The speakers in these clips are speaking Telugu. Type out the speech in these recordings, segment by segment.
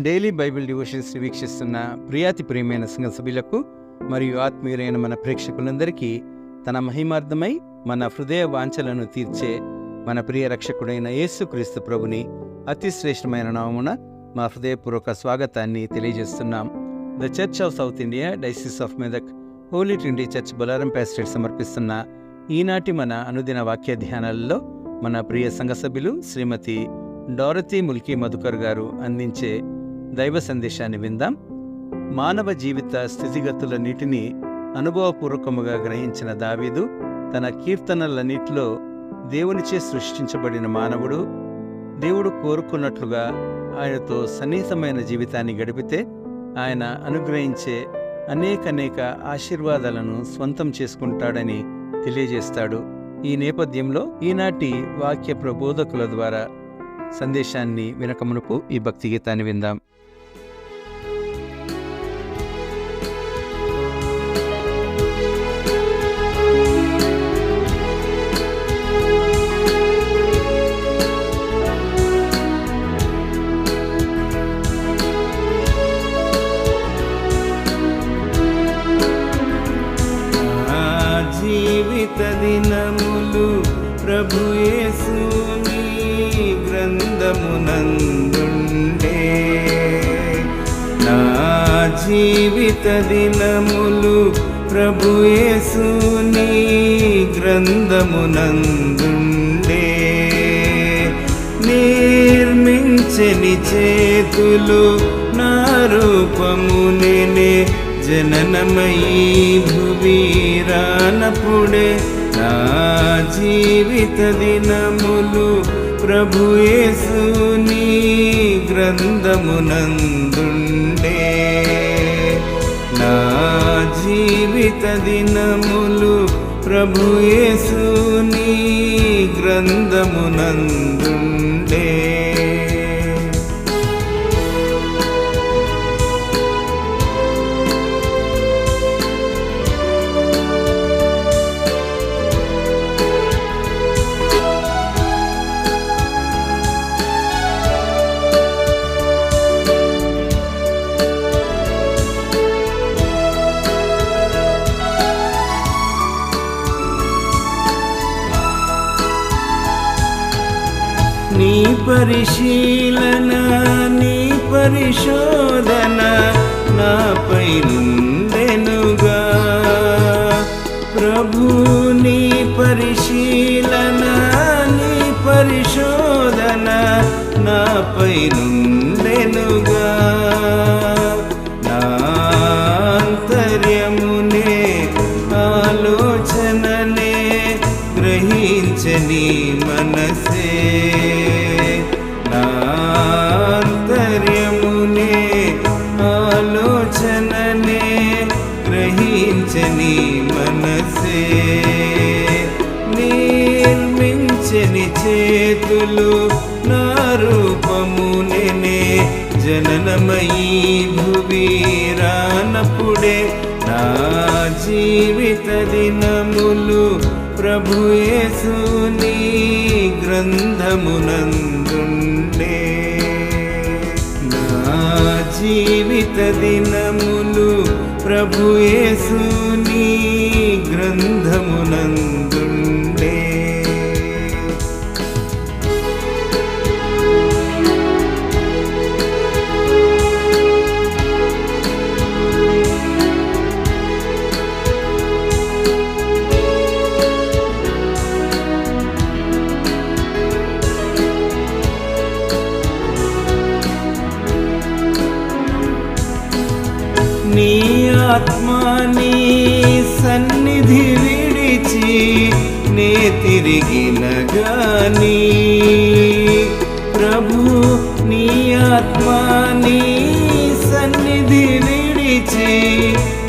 డైలీ బైబిల్ డివోషన్స్ వీక్షిస్తున్న ప్రియాతి ప్రియమైన సంఘ సభ్యులకు మరియు ఆత్మీయులైన మన ప్రేక్షకులందరికీ తన మహిమార్థమై మన హృదయ వాంఛలను తీర్చే మన ప్రియ రక్షకుడైన యేసుక్రీస్తు ప్రభుని అతి శ్రేష్టమైన నామమున మా హృదయపూర్వక స్వాగతాన్ని తెలియజేస్తున్నాం. The church of south India diocese of Medak holy trinity church Bolaram pastorate సమర్పిస్తున్న ఈనాటి మన అనుదిన వాక్య ధ్యానాలలో మన ప్రియ సంఘ సభ్యులు శ్రీమతి డోరతీ ముల్కీ మధుకర్ గారు అందించే దైవ సందేశాన్ని విందాం. మానవ జీవిత స్థితిగతులన్నిటినీ అనుభవపూర్వకముగా గ్రహించిన దావీదు తన కీర్తనలన్నిటిలో దేవునిచే సృష్టించబడిన మానవుడు దేవుడు కోరుకున్నట్లుగా ఆయనతో సన్నిహితమైన జీవితాన్ని గడిపితే ఆయన అనుగ్రహించే అనేక ఆశీర్వాదాలను స్వంతం చేసుకుంటాడని తెలియజేస్తాడు. ఈ నేపథ్యంలో ఈనాటి వాక్య ప్రబోధకుల ద్వారా సందేశాన్ని వినకమునుపు ఈ భక్తి గీతాన్ని విందాం. జీవిత దినములు ప్రభు యేసుని గ్రంథమునందుండే, నా జీవిత దినములు ప్రభు యేసుని గ్రంథమునందుండే. నిర్మించని చేతులు నా రూపమునే జననమయీ భువి రానప్పుడే, నా జీవిత దినములు ప్రభు యేసుని గ్రంథమునందుండే, నా జీవిత దినములు ప్రభు యేసుని గ్రంథమునందుండే. నీ పరిశీలన నీ పరిశోధన నాపై నుండెనుగా ప్రభు, నీ పరిశీలన నీ పరిశోధన నాపై నుండెనుగా. నా అంతర్యమునే ఆలోచననే గ్రహించని మనసే, నాంతర్యమునే ఆలోచననే గ్రహించని మనసే. నిర్మించని చేతులు నా రూపమునే జననమయీ భువి రానప్పుడే, నా జీవిత దినములు ప్రభు యేసుని గ్రంథమునందుండే, నా జీవిత దినములు ప్రభు యేసుని గ్రంథమునందుండే. నీ ఆత్మ నీ సన్నిధి విడిచి నే తిరిగినగాని ప్రభు, నీ ఆత్మ నీ సన్నిధి విడిచి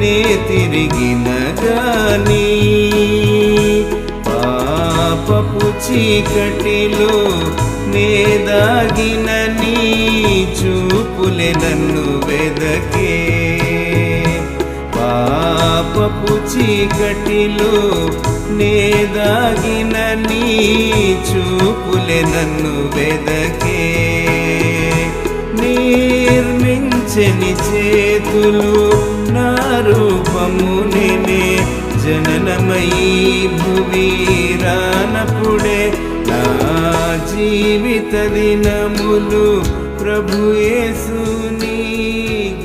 నే తిరిగినగాని పాపపు చీకటిలో నే దాగిన నీ చూపులే నన్ను వెదకే, పాపపు చీకటిలో నే దాగిన నీ చూపులే నన్ను వెదకే. నిర్మించని మలచెని చేతులు నా రూపము నేనే జననమయీ భువి రానప్పుడే నా జీవిత దినములు ప్రభు యేసుని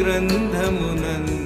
గ్రంథమునందుండే.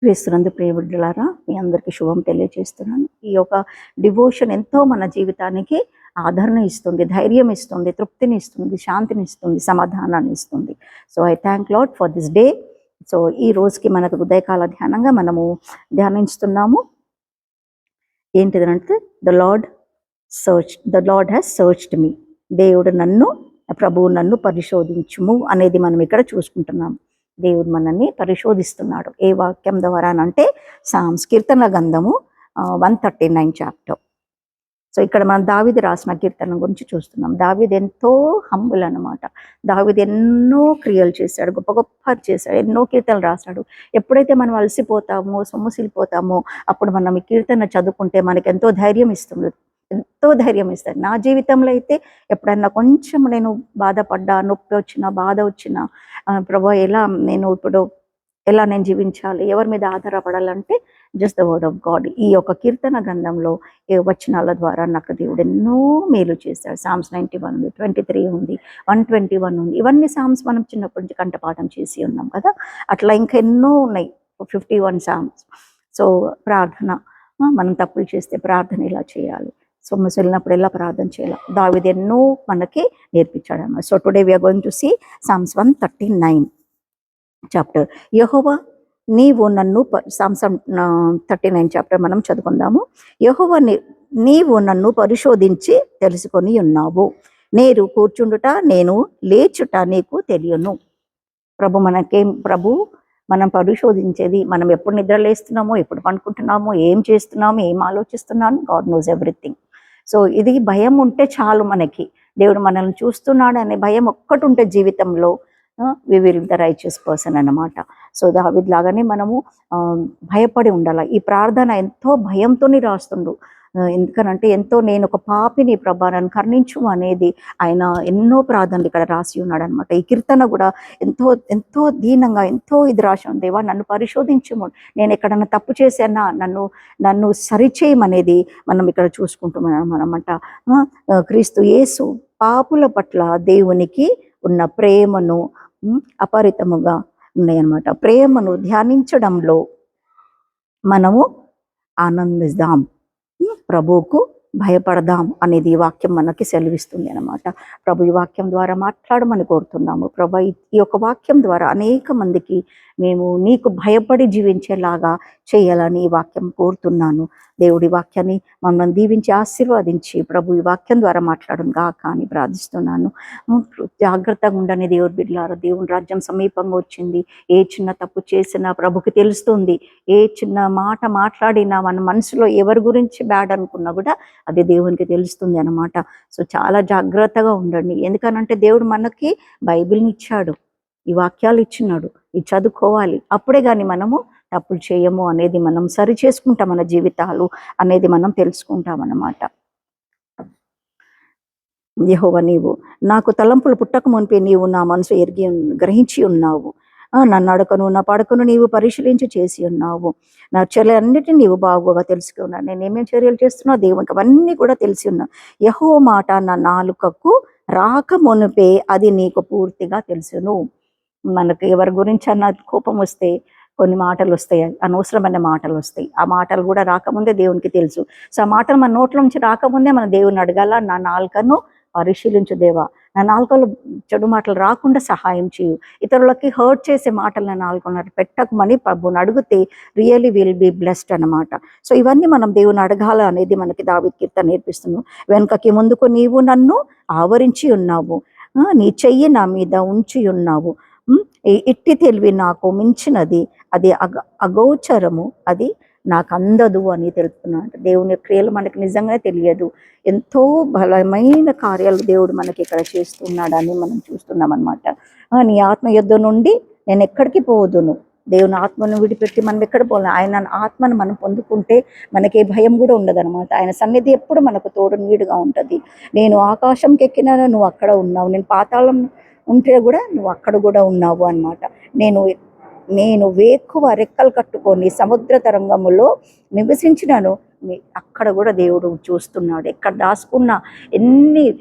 క్రీస్తునందు ప్రియ బిడ్డలారా, మీ అందరికీ శుభం తెలియజేస్తున్నాను. ఈ యొక్క డివోషన్ ఎంతో మన జీవితానికి ఆదరణ ఇస్తుంది, ధైర్యం ఇస్తుంది, తృప్తిని ఇస్తుంది, శాంతిని ఇస్తుంది, సమాధానాన్ని ఇస్తుంది. So I thank lord for this day. So ఈ రోజుకి మనకు ఉదయకాల ధ్యానంగా మనము ధ్యానిస్తున్నాము. ఏంటిదంటే ద లార్డ్ హ్యాస్ సర్చ్డ్ మీ. దేవుడు ప్రభువు నన్ను పరిశోధించుము అనేది మనం ఇక్కడ చూసుకుంటున్నాము. దేవుడు మనల్ని పరిశోధిస్తున్నాడు. ఏ వాక్యం ద్వారా అంటే సామ్స్ కీర్తన గ్రంథము 139 చాప్టర్. సో ఇక్కడ మనం దావీదు రాసిన కీర్తన గురించి చూస్తున్నాం. దావీదు ఎంతో హంబుల్ అనమాట. దావీదు ఎన్నో క్రియలు చేశాడు, గొప్ప గొప్ప చేశాడు, ఎన్నో కీర్తనలు రాశాడు. ఎప్పుడైతే మనం అలసిపోతామో, సొమ్ముసిలిపోతామో అప్పుడు మనం ఈ కీర్తన చదువుకుంటే మనకి ఎంతో ధైర్యం ఇస్తుంది, ఎంతో ధైర్యం ఇస్తుంది. నా జీవితంలో అయితే ఎప్పుడన్నా కొంచెం నేను బాధపడ్డా, నొప్పి వచ్చినా, బాధ వచ్చినా, ప్రభు ఎలా నేను జీవించాలి, ఎవరి మీద ఆధారపడాలంటే just the word of God. ఈ యొక్క కీర్తన గ్రంథంలో ఏ వచనాల ద్వారా నాకు దేవుడు ఎన్నో మేలు చేశాడు. సామ్స్ 91 ఉంది, 23 ఉంది, 121 ఉంది. ఇవన్నీ సామ్స్ మనం చిన్నప్పటి నుంచి కంఠపాఠం చేసి ఉన్నాం కదా. అట్లా ఇంకా ఎన్నో ఉన్నాయి, 51 సామ్స్. సో ప్రార్థన, మనం తప్పులు చేస్తే ప్రార్థన ఇలా చేయాలి, సొమ్ము వెళ్ళినప్పుడు ఎలా ప్రార్థన చేయాలి, దావీదు ఎన్నో మనకి నేర్పించాడు అన్నమాట. So today we are going to see psalms 139 chapter. యెహోవా నీవు నన్ను సామ్స్ 39 చాప్టర్ మనం చదువుకుందాము. యెహోవా నీవు నన్ను పరిశోధించి తెలుసుకొని ఉన్నావు. నేను కూర్చుండుట, నేను లేచుట నీకు తెలియను. ప్రభు మనం పరిశోధించేది, మనం ఎప్పుడు నిద్ర లేస్తున్నామో, ఎప్పుడు పండుకుంటున్నామో, ఏం చేస్తున్నామో, ఏం ఆలోచిస్తున్నాను, గాడ్ నోస్ ఎవ్రీథింగ్. సో ఇది భయం ఉంటే చాలు మనకి, దేవుడు మనల్ని చూస్తున్నాడు అనే భయం ఒక్కటి ఉంటే జీవితంలో we will the righteous person అన్నమాట. సో దావీదు లాగానే మనము భయపడి ఉండాలి. ఈ ప్రార్థన ఎంతో భయంతోని రాస్తుండు. ఎందుకనంటే నేను ఒక పాపిని, ప్రభా నన్ను కరుణించు అనేది ఆయన ఎన్నో ప్రార్థనలు ఇక్కడ రాసి ఉన్నాడు అనమాట. ఈ కీర్తన కూడా ఎంతో ఎంతో దీనంగా ఎంతో ఇది రాసి ఉంది. దేవా నన్ను పరిశోధించుము, నేను ఎక్కడన్నా తప్పు చేశానా, నన్ను సరిచేయమనేది మనం ఇక్కడ చూసుకుంటున్నాం అనమాట. క్రీస్తు యేసు పాపుల పట్ల దేవునికి ఉన్న ప్రేమను అపరితముగా ఉన్నాయన్నమాట. ప్రేమను ధ్యానించడంలో మనము ఆనందిద్దాం, ప్రభువుకు భయపడదాం అనేది ఈ వాక్యం మనకి సెలవిస్తుంది అనమాట. ప్రభు ఈ వాక్యం ద్వారా మాట్లాడమని కోరుతున్నాము. ప్రభు ఈ యొక్క వాక్యం ద్వారా అనేక మందికి మేము నీకు భయపడి జీవించేలాగా చేయాలని ఈ వాక్యం కోరుతున్నాను. దేవుడి వాక్యాన్ని మమ్మల్ని దీవించి ఆశీర్వదించి ప్రభు ఈ వాక్యం ద్వారా మాట్లాడను గాక అని ప్రార్థిస్తున్నాను. జాగ్రత్తగా ఉండని దేవుడి బిడ్డలారా, దేవుని రాజ్యం సమీపంగా వచ్చింది. ఏ చిన్న తప్పు చేసినా ప్రభుకి తెలుస్తుంది. ఏ చిన్న మాట మాట్లాడినా మన మనసులో ఎవరి గురించి బ్యాడ్ అనుకున్నా కూడా అది దేవునికి తెలుస్తుంది అన్నమాట. సో చాలా జాగ్రత్తగా ఉండండి. ఎందుకనంటే దేవుడు మనకి బైబిల్ని ఇచ్చాడు, ఈ వాక్యాలు ఇచ్చినాడు, ఇది చదువుకోవాలి. అప్పుడే కానీ మనము తప్పులు చేయము అనేది మనం సరి చేసుకుంటాం, మన జీవితాలు అనేది మనం తెలుసుకుంటాం అన్నమాట. యెహోవా నీవు నాకు తలంపులు పుట్టక మునిపే నీవు నా మనసు గ్రహించి ఉన్నావు. నా నడకను నా పడకను నీవు పరిశీలించి చేసి ఉన్నావు. నా చర్యలన్నిటిని నీవు బాగుగా తెలుసుకున్నాను. నేను ఏమేమి చర్యలు చేస్తున్నా దేవునికి అవన్నీ కూడా తెలిసి ఉన్నా. యెహోవా మాట నా నాలుకకు రాక మునిపే అది నీకు పూర్తిగా తెలుసును. మనకు ఎవరి గురించి అన్న కోపం వస్తే కొన్ని మాటలు వస్తాయి, అనవసరమైన మాటలు వస్తాయి. ఆ మాటలు కూడా రాకముందే దేవునికి తెలుసు. సో ఆ మాటలు మన నోట్ల నుంచి రాకముందే మన దేవుని అడగాల, నా నాలుకను పరిశీలించు దేవా. నా నాలుకలో చెడు మాటలు రాకుండా సహాయం చేయు. ఇతరులకి హర్ట్ చేసే మాటలు నా నాలుకలో పెట్టకమని ప్రభువుని అడిగితే రియలీ విల్ బి బ్లెస్డ్ అన్నమాట. సో ఇవన్నీ మనం దేవుని అడగాల అనేది మనకి దావీదు కీర్తన నేర్పిస్తున్నాం. వెనుకకి ముందుకు నీవు నన్ను ఆవరించి ఉన్నావు, నీ చెయ్యి నా మీద ఉంచి ఉన్నావు. ఇట్టి తెలివి నాకు మించినది, అది అగోచరము, అది నాకు అందదు అని తెలుపుతున్నాడు. దేవుని క్రియలు మనకి నిజంగానే తెలియదు. ఎంతో బలమైన కార్యాలు దేవుడు మనకి ఇక్కడ చేస్తున్నాడని మనం చూస్తున్నాం అనమాట. నీ ఆత్మ యుద్ధ నుండి నేను ఎక్కడికి పోదును. దేవుని ఆత్మను విడిపెట్టి మనం ఎక్కడ పోలే. ఆయన ఆత్మను మనం పొందుకుంటే మనకి ఏ భయం కూడా ఉండదన్నమాట. ఆయన సన్నిధి ఎప్పుడు మనకు తోడు నీడుగా ఉంటుంది. నేను ఆకాశంకి ఎక్కినా నువ్వు అక్కడ ఉన్నావు, నేను పాతాళం ఉంటే కూడా నువ్వు అక్కడ కూడా ఉన్నావు అన్నమాట. నేను వేకువ రెక్కలు కట్టుకొని సముద్ర తరంగములో నివసించినాను, అక్కడ కూడా దేవుడు చూస్తున్నాడు. ఎక్కడ దాచుకున్నా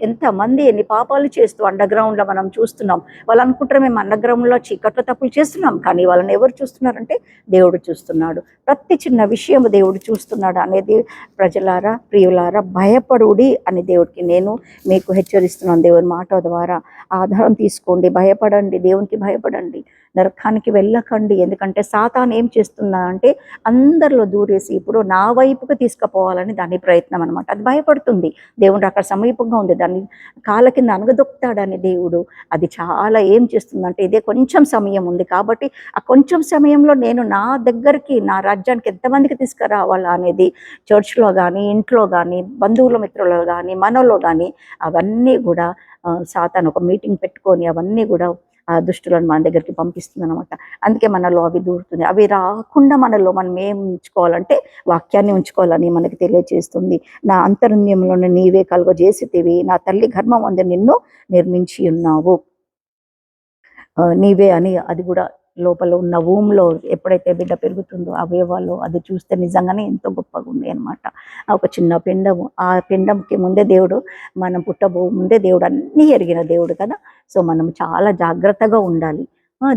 ఎంతమంది ఎన్ని పాపాలు చేస్తూ అండర్గ్రౌండ్లో మనం చూస్తున్నాం. వాళ్ళు అనుకుంటారు మేము అండర్గ్రౌండ్లో చీకట్లో తప్పులు చేస్తున్నాం, కానీ వాళ్ళని ఎవరు చూస్తున్నారంటే దేవుడు చూస్తున్నాడు. ప్రతి చిన్న విషయం దేవుడు చూస్తున్నాడు అనేది ప్రజలారా, ప్రియులారా, భయపడుడి అని దేవుడికి నేను మీకు హెచ్చరిస్తున్నాను. దేవుని మాట ద్వారా ఆధారం తీసుకోండి, భయపడండి, దేవునికి భయపడండి, నరకానికి వెళ్ళకండి. ఎందుకంటే సాతాను ఏం చేస్తున్నా అంటే అందరిలో దూరేసి ఇప్పుడు నా వైపుకు తీసుకుపోవాలని దాని ప్రయత్నం అనమాట. అది భయపడుతుంది. దేవుడు అక్కడ సమీపంగా ఉంది, దాన్ని కాళ్ళ కింద అనగదొక్కుతాడని దేవుడు అది చాలా ఏం చేస్తుందంటే ఇదే కొంచెం సమయం ఉంది కాబట్టి ఆ కొంచెం సమయంలో నేను నా దగ్గరికి, నా రాజ్యానికి ఎంతమందికి తీసుకురావాలా అనేది చర్చ్లో కానీ, ఇంట్లో కానీ, బంధువుల మిత్రులలో కానీ, మనలో కానీ అవన్నీ కూడా సాతాను ఒక మీటింగ్ పెట్టుకొని అవన్నీ కూడా ఆ దుష్టులను మన దగ్గరికి పంపిస్తుంది అనమాట. అందుకే మనలో అవి దూరుతుంది. అవి రాకుండా మనలో మనం ఏం ఉంచుకోవాలంటే వాక్యాన్ని ఉంచుకోవాలని మనకి తెలియజేస్తుంది. నా అంతరంగంలోనే నీవే కలుగజేసితివి, నా తల్లి గర్భం అందు నిన్ను నిర్మించి ఉన్నావు, నీవే అని. అది కూడా లోపల ఉన్న ఊమ్లో ఎప్పుడైతే బిడ్డ పెరుగుతుందో అవయవాలో అది చూస్తే నిజంగానే ఎంతో గొప్పగా ఉంది అనమాట. ఒక చిన్న పిండము, ఆ పిండంకి ముందే దేవుడు, మనం పుట్టబో ముందే దేవుడు అన్నీ ఎరిగిన దేవుడు కదా. సో మనం చాలా జాగ్రత్తగా ఉండాలి.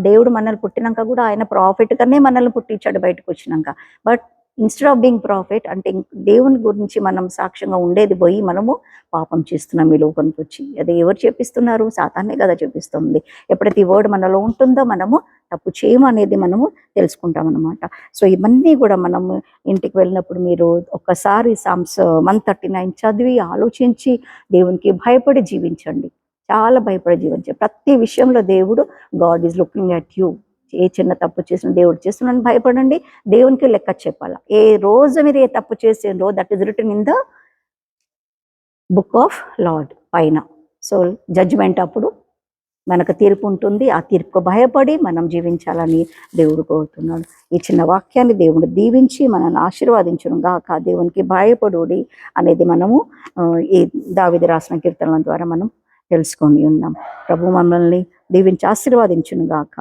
దేవుడు మనల్ని పుట్టినాక కూడా ఆయన ప్రాఫిట్గానే మనల్ని పుట్టించాడు బయటకు వచ్చినాక. But instead of being profit అంటే దేవుని గురించి మనం సాక్ష్యంగా ఉండేది పోయి మనము పాపం చేస్తున్నాం ఈ లోకానికి వచ్చి. అది ఎవరు చేపిస్తున్నారు? సాతానే కదా చూపిస్తుంది. ఎప్పుడైతే ఈ వర్డ్ మనలో ఉంటుందో మనము తప్పు చేయము అనేది మనము తెలుసుకుంటాం అనమాట. సో ఇవన్నీ కూడా మనము ఇంటికి వెళ్ళినప్పుడు మీరు ఒక్కసారి Psalms 139 చదివి ఆలోచించి దేవునికి భయపడి జీవించండి. చాలా భయపడి జీవించండి. ప్రతి విషయంలో దేవుడు God is looking at you. ఏ చిన్న తప్పు చేసిన దేవుడు చేస్తున్నాను భయపడండి. దేవునికి లెక్క చెప్పాలా. ఏ రోజు మీరు ఏ తప్పు చేసిండ్రో that is written in the book of lord పైన. సో జడ్జిమెంట్ అప్పుడు మనకు తీర్పు ఉంటుంది. ఆ తీర్పుకు భయపడి మనం జీవించాలని దేవుడు కోరుతున్నాడు. ఈ చిన్న వాక్యాన్ని దేవుడు దీవించి మనల్ని ఆశీర్వాదించును గాక. దేవునికి భయపడుడి అనేది మనము ఈ దావీదు రాసిన కీర్తనల ద్వారా మనం తెలుసుకొని ఉన్నాం. ప్రభు మనల్ని దీవించి ఆశీర్వాదించును గాక.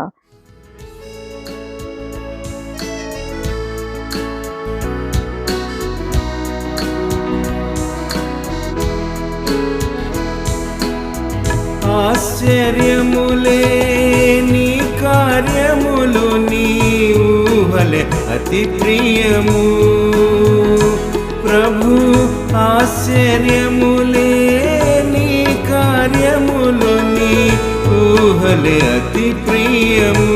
ఆశ్చర్యములే నీ కార్యములు, నీ ఊహలే అతి ప్రియము ప్రభు. ఆశ్చర్యములే నీ కార్యములు, నీ ఊహలే అతి ప్రియము.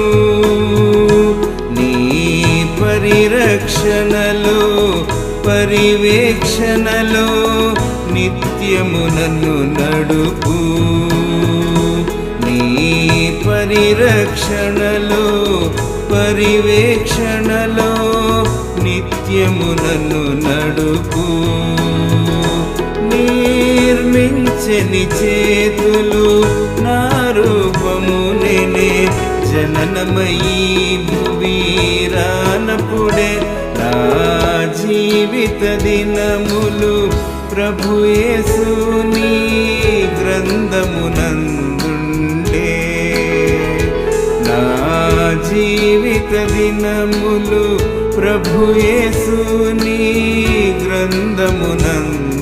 నీ పరిరక్షణలో పరివేక్షణలో నిత్యము నన్ను నడుపు. నీ పరిరక్షణలో పరివేక్షణలో నిత్యము నన్ను నడుపు. నిర్మించని చేతులు నా రూపము నేనే, జననమయీ భువి రానప్పుడే నా జీవిత దినములు ప్రభు యేసు నీ గ్రంథమునందుండే. నా జీవిత దినములు ప్రభు యేసు నీ గ్రంథమునందు